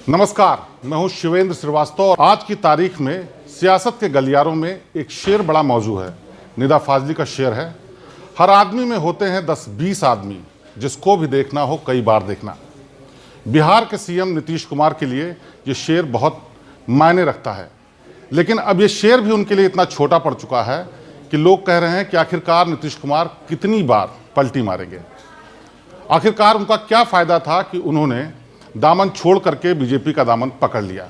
नमस्कार, मैं हूं शिवेंद्र श्रीवास्तव और आज की तारीख में सियासत के गलियारों में एक शेर बड़ा मौजू है। निदा फाजली का शेर है, हर आदमी में होते हैं 10-20 आदमी, जिसको भी देखना हो कई बार देखना। बिहार के सीएम नीतीश कुमार के लिए ये शेर बहुत मायने रखता है, लेकिन अब ये शेर भी उनके लिए इतना छोटा पड़ चुका है कि लोग कह रहे हैं कि आखिरकार नीतीश कुमार कितनी बार पलटी मारेंगे। आखिरकार उनका क्या फायदा था कि उन्होंने दामन छोड़ करके बीजेपी का दामन पकड़ लिया,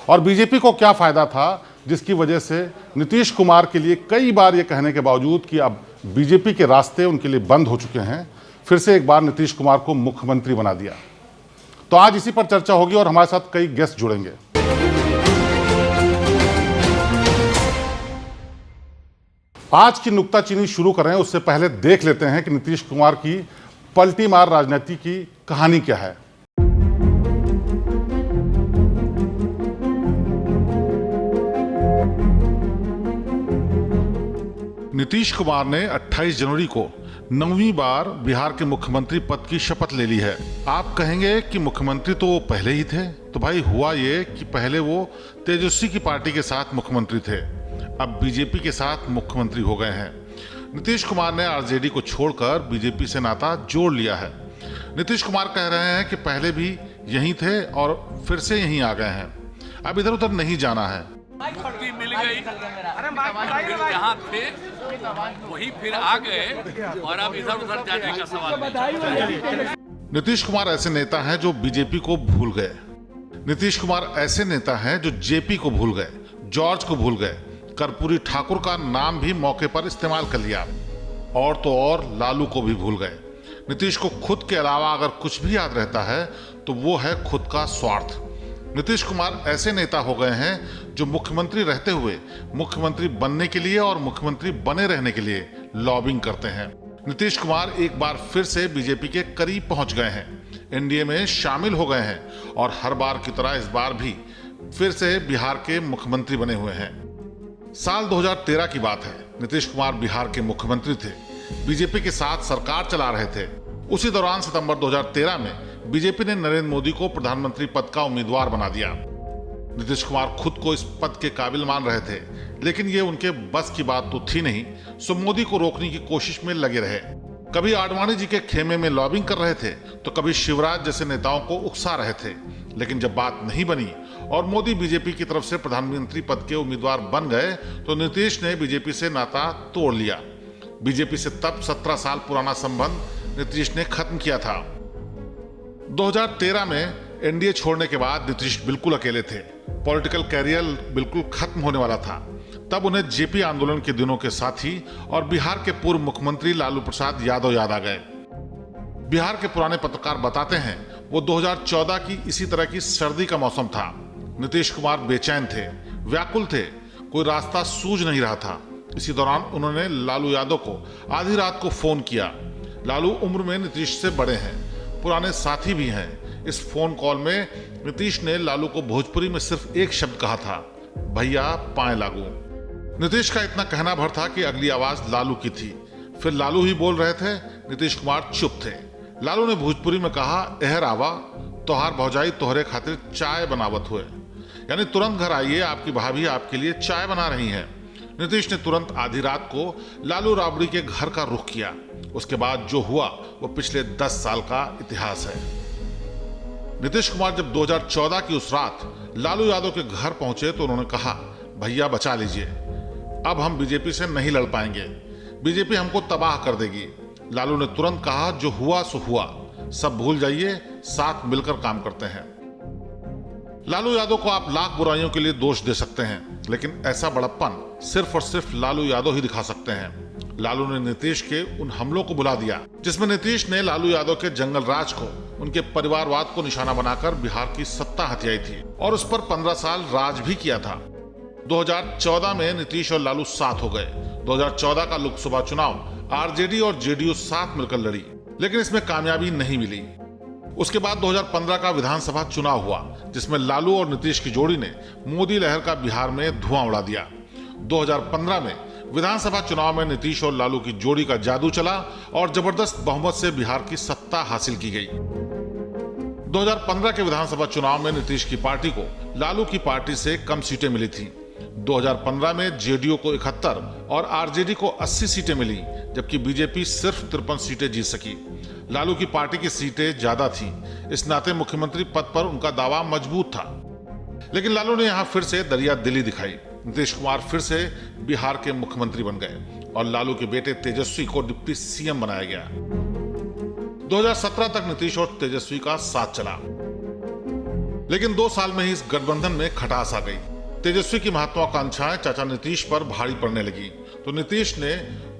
और बीजेपी को क्या फायदा था जिसकी वजह से नीतीश कुमार के लिए कई बार ये कहने के बावजूद कि अब बीजेपी के रास्ते उनके लिए बंद हो चुके हैं, फिर से एक बार नीतीश कुमार को मुख्यमंत्री बना दिया। तो आज इसी पर चर्चा होगी और हमारे साथ कई गेस्ट जुड़ेंगे। आज की नुक्ताचीनी शुरू करें उससे पहले देख लेते हैं कि नीतीश कुमार की पलटी मार राजनीति की कहानी क्या है। नीतीश कुमार ने 28 जनवरी को 9वीं बार बिहार के मुख्यमंत्री पद की शपथ ले ली है। आप कहेंगे कि मुख्यमंत्री तो वो पहले ही थे, तो भाई हुआ ये कि पहले वो तेजस्वी की पार्टी के साथ मुख्यमंत्री थे, अब बीजेपी के साथ मुख्यमंत्री हो गए हैं। नीतीश कुमार ने आरजेडी को छोड़कर बीजेपी से नाता जोड़ लिया है। नीतीश कुमार कह रहे हैं कि पहले भी यहीं थे और फिर से यहीं आ गए हैं, अब इधर उधर नहीं जाना है। मुक्ति मिल गई, जहाँ थे वही फिर आ गए और अब इधर उधर जाने का सवाल नहीं। नीतीश कुमार ऐसे नेता हैं जो बीजेपी को भूल गए। नीतीश कुमार ऐसे नेता हैं जो जेपी को भूल गए, जॉर्ज को भूल गए, कर्पूरी ठाकुर का नाम भी मौके पर इस्तेमाल कर लिया, और तो और लालू को भी भूल गए। नीतीश को खुद के अलावा अगर कुछ भी याद रहता है तो वो है खुद का स्वार्थ। नीतीश कुमार ऐसे नेता हो गए हैं जो मुख्यमंत्री रहते हुए मुख्यमंत्री बनने के लिए और मुख्यमंत्री बने रहने के लिए लॉबिंग करते हैं। नीतीश कुमार एक बार फिर से बीजेपी के करीब पहुंच गए हैं, एनडीए में शामिल हो गए हैं और हर बार की तरह इस बार भी फिर से बिहार के मुख्यमंत्री बने हुए हैं। साल 2013 की बात है, नीतीश कुमार बिहार के मुख्यमंत्री थे, बीजेपी के साथ सरकार चला रहे थे। उसी दौरान सितंबर 2013 में बीजेपी ने नरेंद्र मोदी को प्रधानमंत्री पद का उम्मीदवार बना दिया। नीतीश कुमार खुद को इस पद के काबिल मान रहे थे, लेकिन ये उनके बस की बात तो थी नहीं, सो मोदी को रोकने की कोशिश में लगे रहे। कभी आडवाणी जी के खेमे में लॉबिंग कर रहे थे तो कभी शिवराज जैसे नेताओं को उकसा रहे थे, लेकिन जब बात नहीं बनी और मोदी बीजेपी की तरफ से प्रधानमंत्री पद के उम्मीदवार बन गए तो नीतीश ने बीजेपी से नाता तोड़ लिया। बीजेपी से तब 17 साल पुराना संबंध नीतीश ने खत्म किया था। 2013 में एनडीए छोड़ने के बाद नीतीश बिल्कुल अकेले थे, पॉलिटिकल कैरियर बिल्कुल खत्म होने वाला था। तब उन्हें जेपी आंदोलन के दिनों के साथी और बिहार के पूर्व मुख्यमंत्री लालू प्रसाद यादव याद आ गए। बिहार के पुराने पत्रकार बताते हैं वो 2014 की इसी तरह की सर्दी का मौसम था। नीतीश कुमार बेचैन थे, व्याकुल थे, कोई रास्ता सूझ नहीं रहा था। इसी दौरान उन्होंने लालू यादव को आधी रात को फोन किया। लालू उम्र में नीतीश से बड़े हैं, पुराने साथी भी हैं। इस फोन कॉल में नीतीश ने लालू को भोजपुरी में सिर्फ एक शब्द कहा था, भैया पाए लागू। नीतीश का इतना कहना भर था कि अगली आवाज लालू की थी। फिर लालू ही बोल रहे थे, नीतीश कुमार चुप थे। लालू ने भोजपुरी में कहा, एहर आवा तोहार भौजाई तोहरे खातिर चाय बनावत हुए, यानी तुरंत घर आइए, आपकी भाभी आपके लिए चाय बना रही हैं। नीतीश ने तुरंत आधी रात को लालू राबड़ी के घर का रुख किया। उसके बाद जो हुआ वो पिछले 10 साल का इतिहास है। नीतीश कुमार जब 2014 की उस रात लालू यादव के घर पहुंचे तो उन्होंने कहा, भैया बचा लीजिए, अब हम बीजेपी से नहीं लड़ पाएंगे, बीजेपी हमको तबाह कर देगी। लालू ने तुरंत कहा, जो हुआ सो हुआ, सब भूल जाइए, साथ मिलकर काम करते हैं। लालू यादव को आप लाख बुराइयों के लिए दोष दे सकते हैं, लेकिन ऐसा बड़प्पन सिर्फ और सिर्फ लालू यादव ही दिखा सकते हैं। लालू ने नीतीश के उन हमलों को बुला दिया जिसमें नीतीश ने लालू यादव के जंगल राज को, उनके परिवारवाद को निशाना बनाकर बिहार की सत्ता हथियाई थी और उस पर 15 साल राज भी किया था। 2014 में नीतीश और लालू साथ हो गए। 2014 का लोकसभा चुनाव आरजेडी और जेडीयू साथ मिलकर लड़ी, लेकिन इसमें कामयाबी नहीं मिली। उसके बाद 2015 का विधानसभा चुनाव हुआ जिसमें लालू और नीतीश की जोड़ी ने मोदी लहर का बिहार में धुआं उड़ा दिया। 2015 में विधानसभा चुनाव में नीतीश और लालू की जोड़ी का जादू चला और जबरदस्त बहुमत से बिहार की सत्ता हासिल की गई। 2015 के विधानसभा चुनाव में नीतीश की पार्टी को लालू की पार्टी से कम सीटें मिली थी। 2015 में जेडीयू को 71 और आरजेडी को 80 सीटें मिली, जबकि बीजेपी सिर्फ 53 सीटें जीत सकी। लालू की पार्टी की सीटें ज्यादा थीं, इस नाते मुख्यमंत्री पद पर उनका दावा मजबूत था। लेकिन लालू ने यहां फिर से दरिया दिली दिखाई। नीतीश कुमार फिर से बिहार के मुख्यमंत्री बन गए और लालू के बेटे तेजस्वी को डिप्टी सीएम बनाया गया। 2017 तक नीतीश और तेजस्वी का साथ चला, लेकिन 2 साल में ही इस गठबंधन में खटास आ गई। तेजस्वी की महत्वाकांक्षाएं चाचा नीतीश पर भारी पड़ने लगी, तो नीतीश ने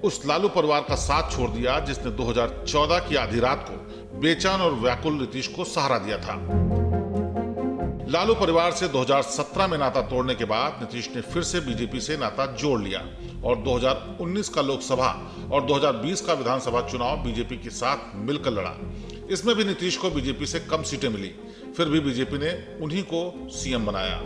उस लालू परिवार का साथ छोड़ दिया जिसने 2014 की आधी रात को बेचैन और व्याकुल नीतीश को सहारा दिया था। लालू परिवार से 2017 में नाता तोड़ने के बाद नीतीश ने फिर से बीजेपी से नाता जोड़ लिया और 2019 का लोकसभा और 2020 का विधानसभा चुनाव बीजेपी के साथ मिलकर लड़ा। इसमें भी नीतीश को बीजेपी से कम सीटें मिली, फिर भी बीजेपी ने उन्हीं को सीएम बनाया।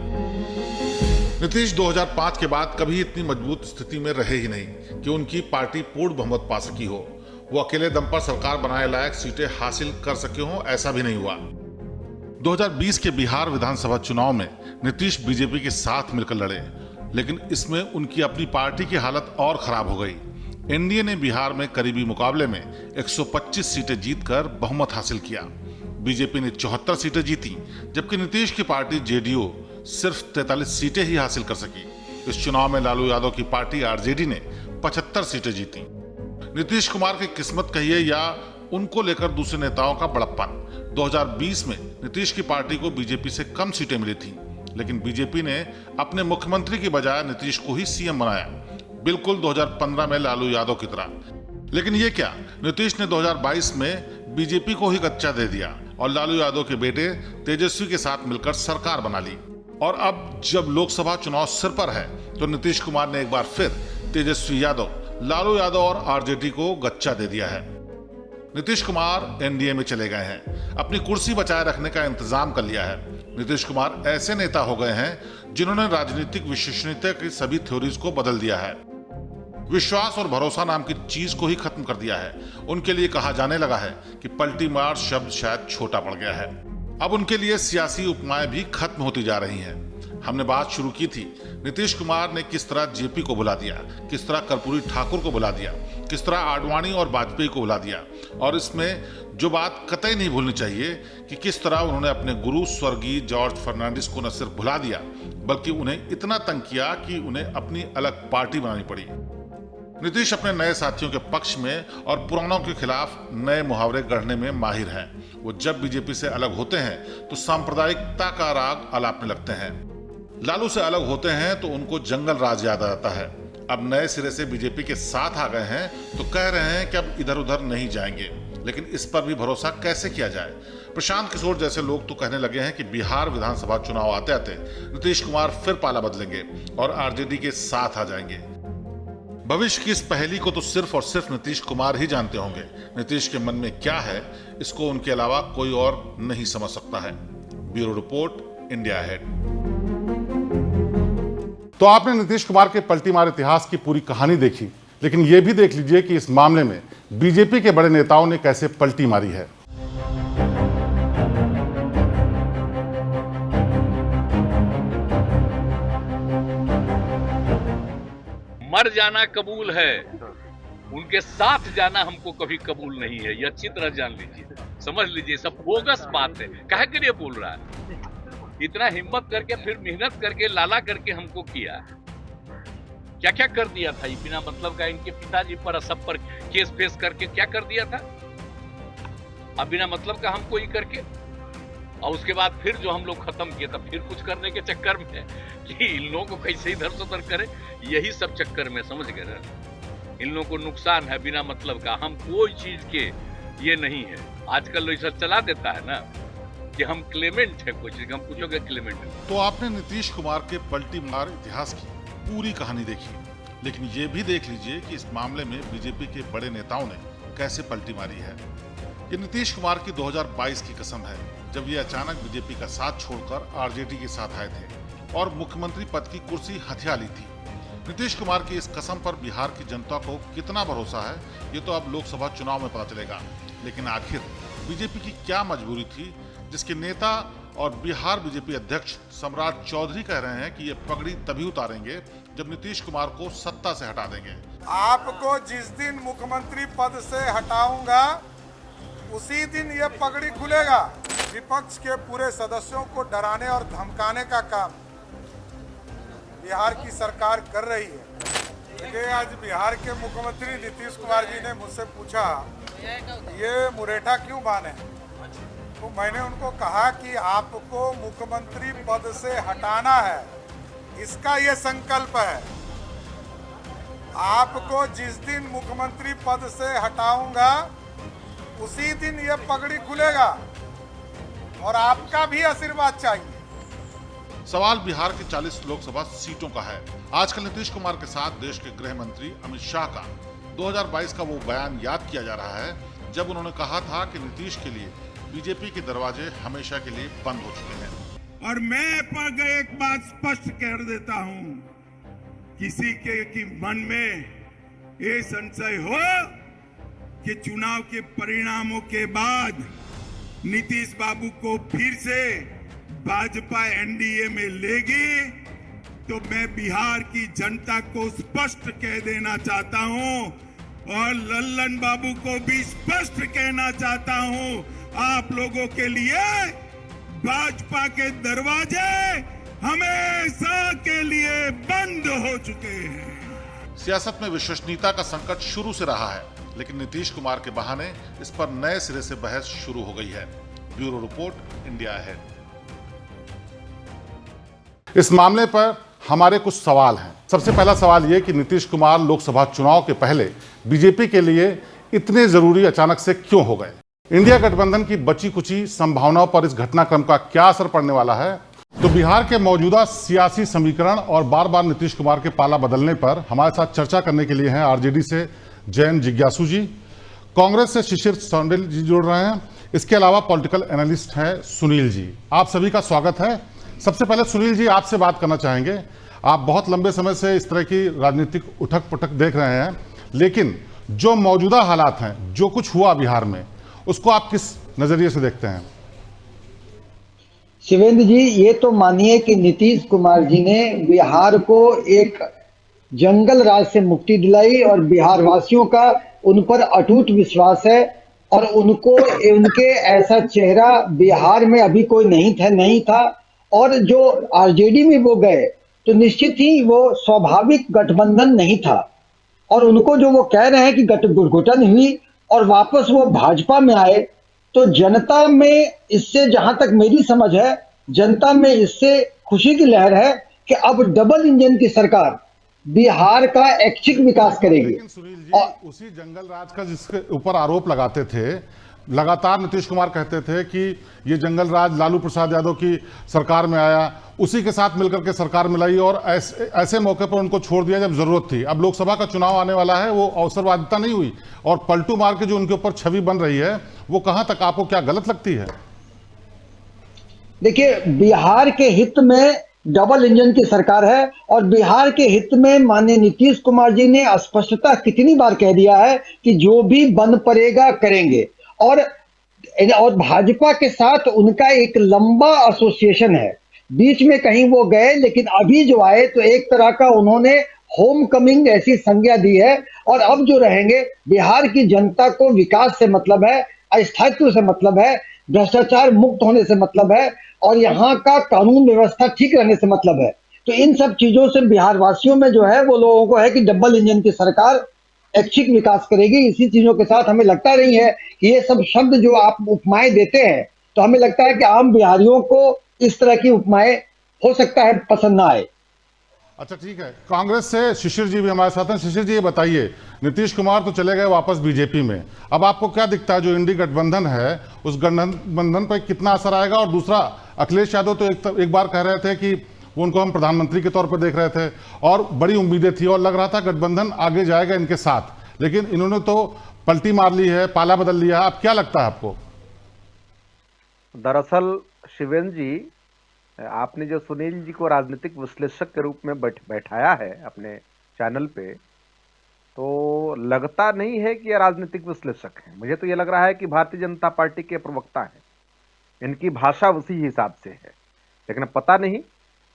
नीतीश 2005 के बाद कभी इतनी मजबूत स्थिति में रहे ही नहीं कि उनकी पार्टी पूर्ण बहुमत पा सकी हो। वो अकेले दम पर सरकार बनाने लायक सीटें हासिल कर सके हो, ऐसा भी नहीं हुआ। 2020 के बिहार विधानसभा चुनाव में नीतीश बीजेपी के साथ मिलकर लड़े, लेकिन इसमें उनकी अपनी पार्टी की हालत और खराब हो गई। एनडीए ने बिहार में करीबी मुकाबले में 125 सीटें जीतकर बहुमत हासिल किया। बीजेपी ने 74 सीटें जीती, जबकि नीतीश की पार्टी जेडीयू सिर्फ 43 सीटें ही हासिल कर सकी। इस चुनाव में लालू यादव की पार्टी आरजेडी ने 75 सीटें जीती। नीतीश कुमार की किस्मत कहिए या उनको लेकर दूसरे नेताओं का बड़प्पन, 2020 में नीतीश की पार्टी को बीजेपी से कम सीटें मिली थी, लेकिन बीजेपी ने अपने मुख्यमंत्री की बजाय नीतीश को ही सीएम बनाया, बिल्कुल 2015 में लालू यादव की तरह। लेकिन ये क्या, नीतीश ने 2022 में बीजेपी को ही गच्चा दे दिया और लालू यादव के बेटे तेजस्वी के साथ मिलकर सरकार बना ली। और अब जब लोकसभा चुनाव सिर पर है, तो नीतीश कुमार ने एक बार फिर तेजस्वी यादव, लालू यादव और आरजेडी को गच्चा दे दिया है। नीतीश कुमार एनडीए में चले गए हैं, अपनी कुर्सी बचाए रखने का इंतजाम कर लिया है। नीतीश कुमार ऐसे नेता हो गए हैं जिन्होंने राजनीतिक विश्वसनीयता की सभी थ्योरीज को बदल दिया है। विश्वास और भरोसा नाम की चीज को ही खत्म कर दिया है। उनके लिए कहा जाने लगा है कि पलटी मार शब्द शायद छोटा पड़ गया है। अब उनके लिए सियासी उपमाएं भी खत्म होती जा रही हैं। हमने बात शुरू की थी, नीतीश कुमार ने किस तरह जेपी को बुला दिया, किस तरह कर्पूरी ठाकुर को बुला दिया, किस तरह आडवाणी और वाजपेयी को बुला दिया, और इसमें जो बात कतई नहीं भूलनी चाहिए कि किस तरह उन्होंने अपने गुरु स्वर्गीय जॉर्ज फर्नांडिस को न सिर्फ भुला दिया, बल्कि उन्हें इतना तंग किया कि उन्हें अपनी अलग पार्टी बनानी पड़ी। नीतीश अपने नए साथियों के पक्ष में और पुरानों के खिलाफ नए मुहावरे गढ़ने में माहिर हैं। वो जब बीजेपी से अलग होते हैं तो सांप्रदायिकता का राग अलापने लगते हैं। लालू से अलग होते हैं तो उनको जंगल राज याद आ जाता है। अब नए सिरे से बीजेपी के साथ आ गए हैं तो कह रहे हैं कि अब इधर उधर नहीं जाएंगे, लेकिन इस पर भी भरोसा कैसे किया जाए। प्रशांत किशोर जैसे लोग तो कहने लगे हैं कि बिहार विधानसभा चुनाव आते आते नीतीश कुमार फिर पाला बदलेंगे और आरजेडी के साथ आ जाएंगे। भविष्य की इस पहेली को तो सिर्फ और सिर्फ नीतीश कुमार ही जानते होंगे। नीतीश के मन में क्या है, इसको उनके अलावा कोई और नहीं समझ सकता है। Bureau report, India ahead. तो आपने नीतीश कुमार के पलटीमार इतिहास की पूरी कहानी देखी, लेकिन यह भी देख लीजिए कि इस मामले में बीजेपी के बड़े नेताओं ने कैसे पलटी मारी है। मर जाना कबूल है, उनके साथ जाना हमको कभी कबूल नहीं है। ये अच्छी तरह जान लीजिए, समझ लीजिए, सब बोगस बात है। काहे के लिए बोल रहा है? इतना हिम्मत करके फिर मेहनत करके लाला करके हमको किया, क्या क्या कर दिया था। बिना मतलब का इनके पिताजी पर सब पर केस फेस करके क्या कर दिया था। अब बिना मतलब का हमको ही करके, और उसके बाद फिर जो हम लोग खत्म किए, तब फिर कुछ करने के चक्कर में कि इन लोगों को कैसे इधर से उधर करे, यही सब चक्कर में, समझ गए ना। इन लोगों को नुकसान है बिना मतलब का। हम कोई चीज के ये नहीं है। आजकल ऐसा चला देता है ना कि हम क्लेमेंट है, कोई चीज हम पूछोगे क्लेमेंट है। तो आपने नीतीश कुमार के पलटी मार इतिहास की पूरी कहानी देखी, लेकिन ये भी देख लीजिए कि इस मामले में बीजेपी के बड़े नेताओं ने कैसे पलटी मारी है। ये नीतीश कुमार की 2022 की कसम है, जब ये अचानक बीजेपी का साथ छोड़कर आरजेडी के साथ आए थे और मुख्यमंत्री पद की कुर्सी हथिया ली थी। नीतीश कुमार की इस कसम पर बिहार की जनता को कितना भरोसा है, ये तो अब लोकसभा चुनाव में पता चलेगा। लेकिन आखिर बीजेपी की क्या मजबूरी थी जिसके नेता और बिहार बीजेपी अध्यक्ष सम्राट चौधरी कह रहे हैं कि ये पगड़ी तभी उतारेंगे जब नीतीश कुमार को सत्ता से हटा देंगे। आपको जिस दिन मुख्यमंत्री पद से हटाऊंगा उसी दिन ये पगड़ी खुलेगा। विपक्ष के पूरे सदस्यों को डराने और धमकाने का काम बिहार की सरकार कर रही है। देखिए, आज बिहार के मुख्यमंत्री नीतीश कुमार जी ने मुझसे पूछा ये मुरेठा क्यों बांधे, तो मैंने उनको कहा कि आपको मुख्यमंत्री पद से हटाना है, इसका ये संकल्प है। आपको जिस दिन मुख्यमंत्री पद से हटाऊंगा उसी दिन ये पगड़ी खुलेगा और आपका भी आशीर्वाद चाहिए। सवाल बिहार की 40 लोकसभा सीटों का है। आजकल नीतीश कुमार के साथ देश के गृह मंत्री अमित शाह का 2022 का वो बयान याद किया जा रहा है जब उन्होंने कहा था कि नीतीश के लिए बीजेपी के दरवाजे हमेशा के लिए बंद हो चुके हैं। और मैं पर एक बात स्पष्ट कर देता हूं, किसी के की मन में ये संशय हो कि चुनाव के परिणामों के बाद नीतीश बाबू को फिर से भाजपा एनडीए में लेगी, तो मैं बिहार की जनता को स्पष्ट कह देना चाहता हूं और लल्लन बाबू को भी स्पष्ट कहना चाहता हूं, आप लोगों के लिए भाजपा के दरवाजे हमेशा के लिए बंद हो चुके हैं। सियासत में विश्वसनीयता का संकट शुरू से रहा है, लेकिन नीतीश कुमार के बहाने इस पर नए सिरे से बहस शुरू हो गई है। Bureau report, India ahead. इस मामले पर हमारे कुछ सवाल हैं। सबसे पहला सवाल यह कि नीतीश कुमार लोकसभा चुनाव के पहले बीजेपी के लिए इतने जरूरी अचानक से क्यों हो गए? इंडिया गठबंधन की बची कुची संभावनाओं पर इस घटनाक्रम का क्या असर पड़ने वाला है? तो बिहार के मौजूदा सियासी समीकरण और बार बार नीतीश कुमार के पाला बदलने पर हमारे साथ चर्चा करने के लिए हैं आरजेडी से जैन जिज्ञासु जी, कांग्रेस से शिशिर सौंडेल जी जुड़ रहे हैं, इसके अलावा पॉलिटिकल एनालिस्ट हैं सुनील जी। आप सभी का स्वागत है। सबसे पहले सुनील जी, आपसे बात करना चाहेंगे। आप बहुत लंबे समय से इस तरह की राजनीतिक उठक पुठक देख रहे हैं, लेकिन जो मौजूदा हालात हैं, जो कुछ हुआ बिहार में, उसको आप किस नजरिए से देखते हैं? शिवेंद्र जी, ये तो मानिए कि नीतीश कुमार जी ने बिहार को एक जंगल राज से मुक्ति दिलाई और बिहार वासियों का उन पर अटूट विश्वास है और उनके ऐसा चेहरा बिहार में अभी कोई नहीं था। और जो आरजेडी में वो गए तो निश्चित ही वो स्वाभाविक गठबंधन नहीं था, और उनको जो वो कह रहे हैं कि गठबंधन हुई और वापस वो भाजपा में आए, तो जनता में इससे, जहां तक मेरी समझ है, जनता में इससे खुशी की लहर है कि अब डबल इंजन की सरकार बिहार का ऐच्छिक विकास करेगी। लेकिन सुनील जी, उसी जंगल राज का जिसके ऊपर आरोप लगाते थे, लगातार नीतीश कुमार कहते थे कि ये जंगल राज लालू प्रसाद यादव की सरकार में आया, उसी के साथ मिलकर के सरकार मिलाई और ऐसे मौके पर उनको छोड़ दिया जब जरूरत थी। अब लोकसभा का चुनाव आने वाला है, वो अवसरवादिता नहीं हुई और पलटू मार के जो उनके ऊपर छवि बन रही है, वो कहां तक आपको क्या गलत लगती है? देखिए, बिहार के हित में डबल इंजन की सरकार है और बिहार के हित में माननीय नीतीश कुमार जी ने स्पष्टता कितनी बार कह दिया है कि जो भी बन पड़ेगा करेंगे, और भाजपा के साथ उनका एक लंबा एसोसिएशन है। बीच में कहीं वो गए, लेकिन अभी जो आए तो एक तरह का उन्होंने होम कमिंग ऐसी संज्ञा दी है और अब जो रहेंगे, बिहार की जनता को विकास से मतलब है, स्थायित्व से मतलब है, भ्रष्टाचार मुक्त होने से मतलब है और यहाँ का कानून व्यवस्था ठीक रहने से मतलब है। तो इन सब चीजों से बिहार वासियों में जो है वो लोगों को है कि डबल इंजन की सरकार ऐच्छिक विकास करेगी। इसी चीजों के साथ हमें लगता नहीं है कि ये सब शब्द जो आप उपमाएं देते हैं, तो हमें लगता है कि आम बिहारियों को इस तरह की उपमाएं हो सकता है पसंद ना आए। अच्छा, ठीक है। कांग्रेस से शिशिर जी भी हमारे साथ हैं। शिशिर जी, ये बताइए, नीतीश कुमार तो चले गए वापस बीजेपी में, अब आपको क्या दिखता है जो इंडी गठबंधन है उस गठबंधन पर कितना असर आएगा? और दूसरा, अखिलेश यादव तो एक बार कह रहे थे कि उनको हम प्रधानमंत्री के तौर पर देख रहे थे और बड़ी उम्मीदें थी और लग रहा था गठबंधन आगे जाएगा इनके साथ, लेकिन इन्होंने तो पलटी मार ली है, पाला बदल लिया है। अब क्या लगता है आपको? दरअसल शिवेंद्र जी, आपने जो सुनील जी को राजनीतिक विश्लेषक के रूप में बैठाया है अपने चैनल पे, तो लगता नहीं है कि ये राजनीतिक विश्लेषक हैं। मुझे तो ये लग रहा है कि भारतीय जनता पार्टी के प्रवक्ता हैं। इनकी भाषा उसी हिसाब से है। लेकिन पता नहीं,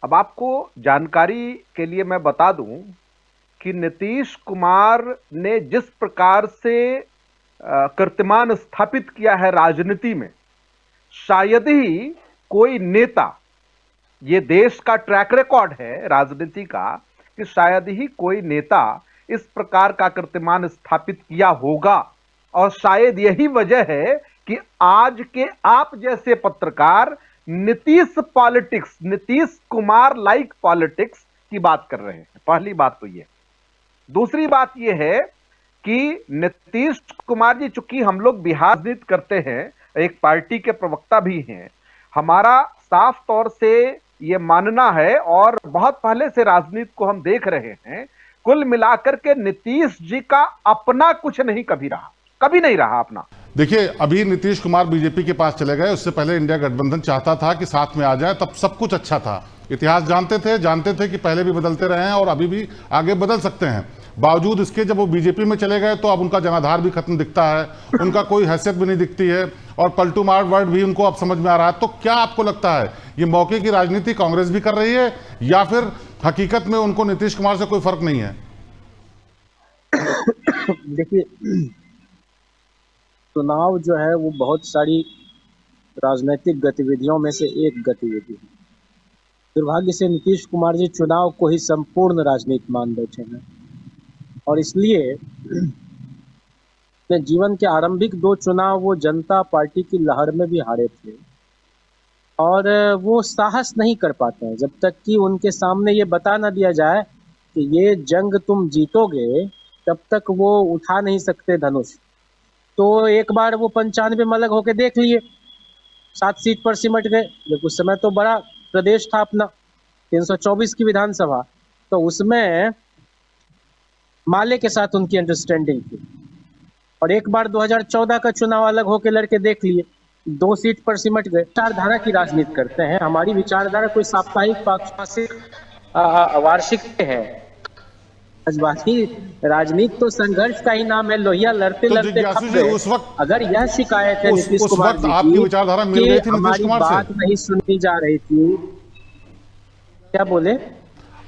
अब आपको जानकारी के लिए मैं बता दूं कि नीतीश कुमार ने जिस प्रकार से कीर्तिमान स्थापित किया है राजनीति में, शायद ही कोई नेता, ये देश का ट्रैक रिकॉर्ड है राजनीति का, कि शायद ही कोई नेता इस प्रकार का कीर्तिमान स्थापित किया होगा। और शायद यही वजह है कि आज के आप जैसे पत्रकार Nitish politics, Nitish Kumar like politics की बात कर रहे हैं। पहली बात तो ये। दूसरी बात ये है कि नीतीश कुमार जी, चूंकि हम लोग बिहार राजनीति करते हैं, एक पार्टी के प्रवक्ता भी हैं, हमारा साफ तौर से ये मानना है और बहुत पहले से राजनीति को हम देख रहे हैं, कुल मिलाकर के नीतीश जी का अपना कुछ नहीं कभी रहा, कभी नहीं रहा अपना। देखिए, अभी नीतीश कुमार बीजेपी के पास चले गए, उससे पहले इंडिया गठबंधन चाहता था कि साथ में आ जाए, तब सब कुछ अच्छा था। इतिहास जानते थे कि पहले भी बदलते रहे हैं और अभी भी आगे बदल सकते हैं। बावजूद इसके जब वो बीजेपी में चले गए तो अब उनका जनाधार भी खत्म दिखता है, उनका कोई हैसियत भी नहीं दिखती है और पलटू मार वर्ड भी उनको अब समझ में आ रहा है। तो क्या आपको लगता है ये मौके की राजनीति कांग्रेस भी कर रही है या फिर हकीकत में उनको नीतीश कुमार से कोई फर्क नहीं है? देखिए, चुनाव जो है वो बहुत सारी राजनीतिक गतिविधियों में से एक गतिविधि है। दुर्भाग्य से नीतीश कुमार जी चुनाव को ही संपूर्ण राजनीति मान बैठे हैं और इसलिए अपने जीवन के आरंभिक 2 चुनाव वो जनता पार्टी की लहर में भी हारे थे और वो साहस नहीं कर पाते हैं जब तक कि उनके सामने ये बता ना दिया जाए कि ये जंग तुम जीतोगे, तब तक वो उठा नहीं सकते धनुष। तो एक बार वो 95 में अलग होके देख लिए, 7 सीट पर सिमट गए। जब उस समय तो बड़ा प्रदेश था अपना, 324 की विधानसभा, तो उसमें माले के साथ उनकी अंडरस्टैंडिंग थी। और एक बार 2014 का चुनाव अलग होके लड़के देख लिए, 2 सीट पर सिमट गए। विचारधारा की राजनीति करते हैं। हमारी विचारधारा कोई साप्ताहिक, पाक्षिक, वार्षिक है। राजनीति तो संघर्ष का ही नाम है। लोहिया लड़ते लड़ते खप गए। उस वक्त अगर यह शिकायत है नीतीश कुमार जी आपकी विचारधारा मिल रही थी नीतीश कुमार से, बात नहीं सुनी जा रही थी। क्या बोले?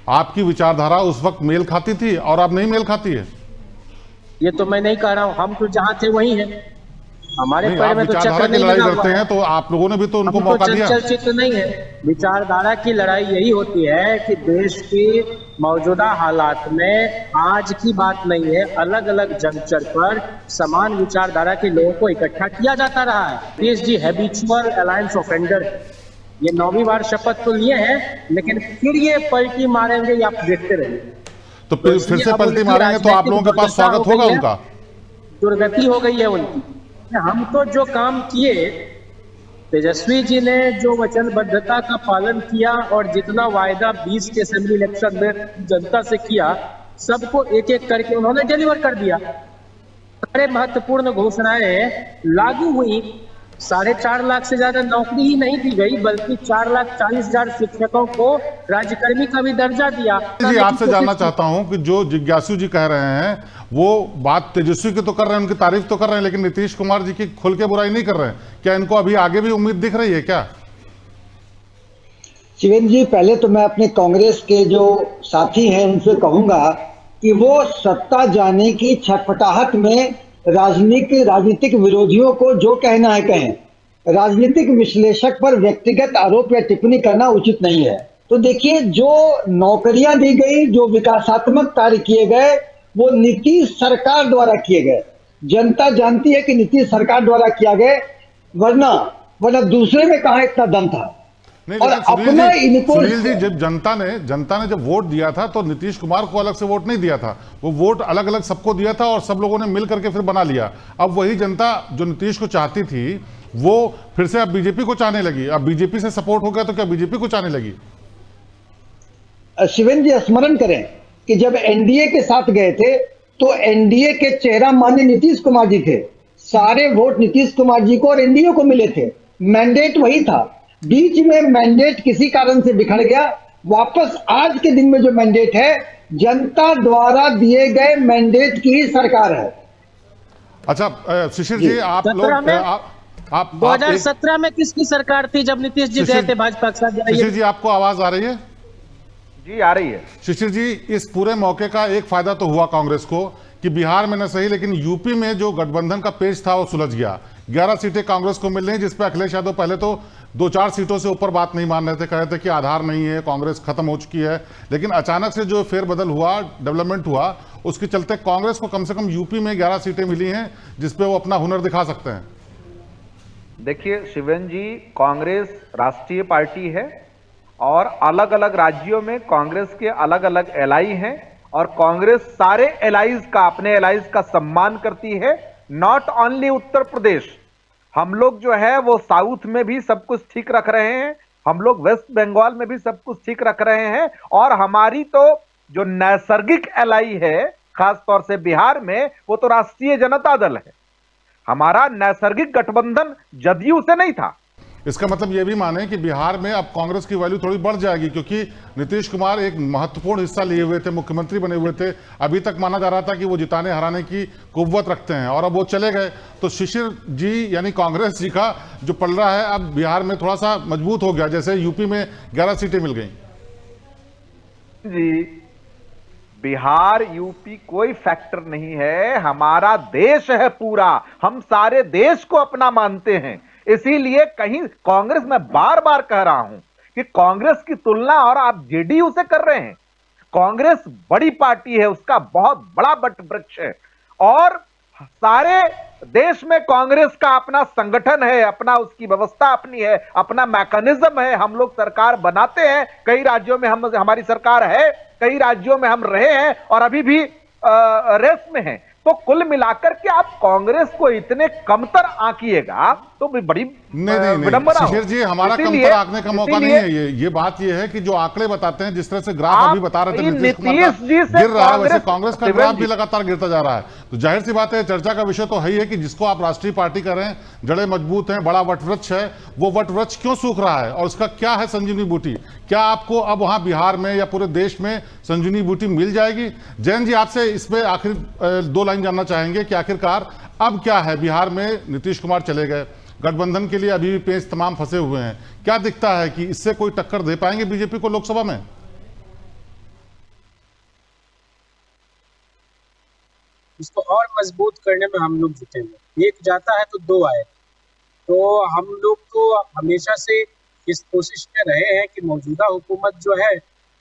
आपकी विचारधारा उस वक्त मेल खाती थी और अब नहीं मेल खाती है। ये तो मैं नहीं कह रहा हूँ, हम तो जहाँ थे वही हैं। हमारे पैर में तो चक्कर नहीं लड़ाई लगा करते हैं, तो आप लोगों ने भी तो उनको हम मौका तो दिया। चंचल चित्त नहीं है। विचारधारा की लड़ाई यही होती है कि देश की मौजूदा हालात में आज की बात नहीं है, अलग अलग जंक्चर पर समान विचारधारा के लोगों को इकट्ठा किया जाता रहा है। Nitish ji habitual alliance offender, ये 9वीं बार शपथ तो लिए हैं, लेकिन फिर ये पलटी मारेंगे, ये आप देखते रहिए। तो फिर से पलटी मारेंगे तो आप लोगों के पास स्वागत होगा उनका। दुर्गति हो गई है उनकी। हम तो जो काम किए, तेजस्वी जी ने जो वचनबद्धता का पालन किया और जितना वायदा 20 के असेंबली इलेक्शन में जनता से किया, सबको एक एक करके उन्होंने डिलीवर कर दिया। बड़े महत्वपूर्ण घोषणाएं लागू हुई। 4.5 लाख से ज्यादा नौकरी ही नहीं दी गई, बल्कि 4,40,000 शिक्षकों को राज्यकर्मी का भी दर्जा दिया। जी, आपसे जानना चाहता हूं कि जो जिज्ञासु जी कह रहे हैं वो बात तेजस्वी की तो कर रहे हैं, उनकी तारीफ तो कर रहे हैं, लेकिन नीतीश कुमार जी की खुल के बुराई नहीं कर रहे हैं। क्या इनको अभी आगे भी उम्मीद दिख रही है क्या? शिवेंद्र जी, पहले तो मैं अपने कांग्रेस के जो साथी हैं उनसे कहूंगा कि वो सत्ता जाने की छटपटाहट में राजनीतिक विरोधियों को जो कहना है कहें। राजनीतिक विश्लेषक पर व्यक्तिगत आरोप या टिप्पणी करना उचित नहीं है। तो देखिए, जो नौकरियां दी गई, जो विकासात्मक कार्य किए गए, वो नीतीश सरकार द्वारा किए गए। जनता जानती है कि नीतीश सरकार द्वारा किया गए, वरना दूसरे में कहां इतना दम था। और अपना इनको सुनील जी, जब जनता ने जब वोट दिया था तो नीतीश कुमार को अलग से वोट नहीं दिया था, वो वोट अलग अलग सबको दिया था और सब लोगों ने मिल करके फिर बना लिया। अब वही जनता जो नीतीश को चाहती थी वो फिर से अब बीजेपी को चाहने लगी। अब बीजेपी से सपोर्ट हो गया तो क्या बीजेपी को चाहने लगी? शिवेंद्र जी, स्मरण करें कि जब एनडीए के साथ गए थे तो एनडीए के चेहरा माननीय नीतीश कुमार जी थे। सारे वोट नीतीश कुमार जी को और एनडीए को मिले थे। मैंडेट वही था। बीच में मैंडेट किसी कारण से बिखर गया। वापस आज के दिन में जो मैंडेट है, जनता द्वारा दिए गए मैंडेट की ही सरकार है। अच्छा शिशिर जी, आप लोग आप 2017 में किसकी सरकार थी जब नीतीश जी गए थे भाजपा के साथ? शिशिर जी, आपको आवाज आ रही है? जी आ रही है। शिशिर जी, इस पूरे मौके का एक फायदा तो हुआ कांग्रेस को कि बिहार में न सही लेकिन यूपी में जो गठबंधन का पेच था वो सुलझ गया। 11 सीटें कांग्रेस को मिल रही हैं, जिसपे अखिलेश यादव पहले तो 2-4 सीटों से ऊपर बात नहीं मान रहे थे, कह रहे थे कि आधार नहीं है, कांग्रेस खत्म हो चुकी है। लेकिन अचानक से जो फेरबदल हुआ, डेवलपमेंट हुआ, उसके चलते कांग्रेस को कम से कम यूपी में 11 सीटें मिली हैं, जिसपे वो अपना हुनर दिखा सकते हैं। देखिए शिवेन जी, कांग्रेस राष्ट्रीय पार्टी है और अलग अलग राज्यों में कांग्रेस के अलग अलग एलआई हैं और कांग्रेस सारे एलाइज का, अपने एलाइज का सम्मान करती है। नॉट ओनली उत्तर प्रदेश, हम लोग जो है वो साउथ में भी सब कुछ ठीक रख रहे हैं, हम लोग वेस्ट बंगाल में भी सब कुछ ठीक रख रहे हैं। और हमारी तो जो नैसर्गिक एलाई है खास तौर से बिहार में, वो तो राष्ट्रीय जनता दल है। हमारा नैसर्गिक गठबंधन जदयू से नहीं था। इसका मतलब यह भी माने कि बिहार में अब कांग्रेस की वैल्यू थोड़ी बढ़ जाएगी, क्योंकि नीतीश कुमार एक महत्वपूर्ण हिस्सा लिए हुए थे, मुख्यमंत्री बने हुए थे। अभी तक माना जा रहा था कि वो जिताने हराने की कुव्वत रखते हैं और अब वो चले गए, तो शिशिर जी यानी कांग्रेस जी का जो पलड़ा है अब बिहार में थोड़ा सा मजबूत हो गया, जैसे यूपी में 11 सीटें मिल गई। जी, बिहार यूपी कोई फैक्टर नहीं है, हमारा देश है पूरा, हम सारे देश को अपना मानते हैं। इसीलिए कहीं कांग्रेस, मैं बार बार कह रहा हूं कि कांग्रेस की तुलना और आप जेडीयू से कर रहे हैं। कांग्रेस बड़ी पार्टी है, उसका बहुत बड़ा वट वृक्ष है और सारे देश में कांग्रेस का अपना संगठन है, अपना उसकी व्यवस्था अपनी है, अपना मैकेनिज्म है। हम लोग सरकार बनाते हैं, कई राज्यों में हमारी सरकार है, कई राज्यों में हम रहे हैं और अभी भी रेस में हैं। तो कुल मिलाकर के आप कांग्रेस को इतने कमतर आंकिएगा तो बड़ी नहीं शिशिर जी, हमारा कमतर आंकने का मौका नहीं है। ये बात ये है कि जो आंकड़े बताते हैं, जिस तरह से ग्राफ अभी बता रहे थे नीतीश कुमार गिर रहा है, वैसे कांग्रेस का ग्राफ भी लगातार गिरता जा रहा है। तो जाहिर सी बात है, चर्चा का विषय तो है ही है कि जिसको आप राष्ट्रीय पार्टी कर रहे हैं, जड़ें मजबूत हैं, बड़ा वटवृक्ष है, वो वटवृक्ष क्यों सूख रहा है और उसका क्या है संजीवनी बूटी? क्या आपको अब वहां बिहार में या पूरे देश में संजीवनी बूटी मिल जाएगी? जैन जी, आपसे इसमें आखिर 2 लाइन जानना चाहेंगे कि आखिरकार अब क्या है? बिहार में नीतीश कुमार चले गए, गठबंधन के लिए अभी भी पेच तमाम फंसे हुए हैं। क्या दिखता है कि इससे कोई टक्कर दे पाएंगे बीजेपी को लोकसभा में? इसको और मजबूत करने में हम लोग जुटे हुए। एक जाता है तो 2 आए। तो हम लोग तो हमेशा से इस कोशिश में रहे हैं कि मौजूदा हुकूमत जो है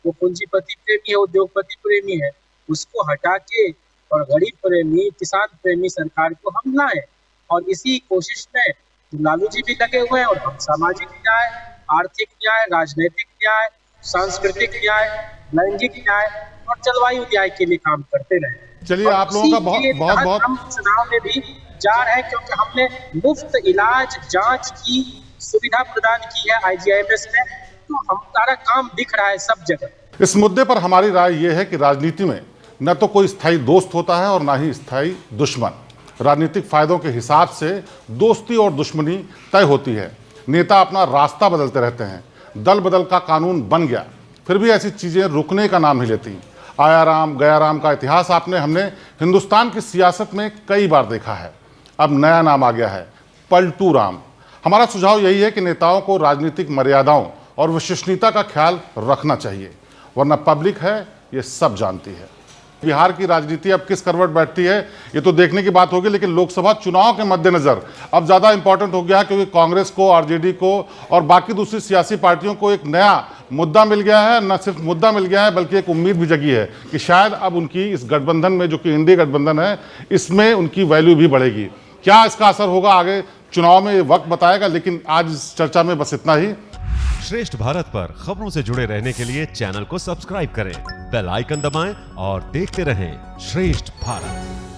वो पूंजीपति प्रेमी है, उद्योगपति प्रेमी है, उसको हटा के और गरीब प्रेमी, किसान प्रेमी सरकार को हम लाएं। और इसी कोशिश में लालू जी भी लगे हुए हैं और हम सामाजिक न्याय, आर्थिक न्याय, राजनीतिक न्याय, सांस्कृतिक न्याय, लैंगिक न्याय और जलवायु न्याय के लिए काम करते रहे। चलिए, आप लोगों का बहुत हम चुनाव में भी जा रहे हैं, क्योंकि हमने मुफ्त इलाज जांच की सुविधा प्रदान की है IGIMS में, तो हमारा काम दिख रहा है सब जगह। इस मुद्दे पर हमारी राय यह है कि राजनीति में न तो कोई स्थायी दोस्त होता है और ना ही स्थायी दुश्मन। राजनीतिक फायदों के हिसाब से दोस्ती और दुश्मनी तय होती है। नेता अपना रास्ता बदलते रहते हैं। दल बदल का कानून बन गया, फिर भी ऐसी चीजें रुकने का नाम नहीं लेती। आया राम गया राम का इतिहास हमने हिंदुस्तान की सियासत में कई बार देखा है। अब नया नाम आ गया है, पलटू राम। हमारा सुझाव यही है कि नेताओं को राजनीतिक मर्यादाओं और विश्वसनीयता का ख्याल रखना चाहिए, वरना पब्लिक है ये सब जानती है। बिहार की राजनीति अब किस करवट बैठती है ये तो देखने की बात होगी, लेकिन लोकसभा चुनाव के मद्देनजर अब ज्यादा इंपॉर्टेंट हो गया है, क्योंकि कांग्रेस को, आरजेडी को और बाकी दूसरी सियासी पार्टियों को एक नया मुद्दा मिल गया है। न सिर्फ मुद्दा मिल गया है बल्कि एक उम्मीद भी जगी है कि शायद अब उनकी इस गठबंधन में, जो कि इंडिया गठबंधन है, इसमें उनकी वैल्यू भी बढ़ेगी। क्या इसका असर होगा आगे चुनाव में, वक्त बताएगा। लेकिन आज इस चर्चा में बस इतना ही। श्रेष्ठ भारत पर खबरों से जुड़े रहने के लिए चैनल को सब्सक्राइब करें, बेल आइकन दबाएं और देखते रहें श्रेष्ठ भारत।